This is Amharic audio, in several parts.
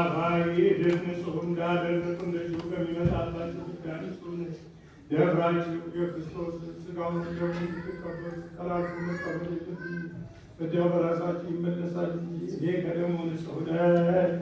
አፋዊ እድፍ ንጹሕ እንዳደረቁ እንደዚሁ ከሚመጣባቸው ዳንሱን ደፍራችሁ የክርስቶስ ሥጋውን ደሙን እንድትቀበሉ ጠላቱ መቀበል የለብኝ። በዚያው በራሳችሁ ይመለሳል እንጂ እኔ ከደሙ ንጹሕ ነኝ።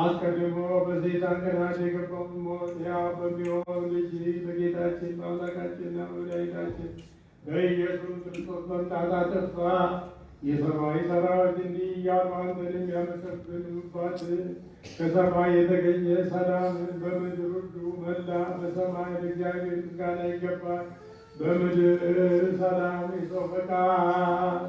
አስቀድሞ በሰይጣን ቀናት የገባውን ሞት ሕያው በሚሆን ልጅ በጌታችን በአምላካችንና በመድኃኒታችን በኢየሱስ ክርስቶስ መምጣት አጠፋ። የሰማይ ሰራዊት እንዲህ እያሉ አንተን የሚያመሰግኑባት ከሰማይ የተገኘ ሰላም በምድር ሁሉ መላ። በሰማይ ለእግዚአብሔር ምስጋና ይገባል፣ በምድር ሰላም የሰው ፈቃድ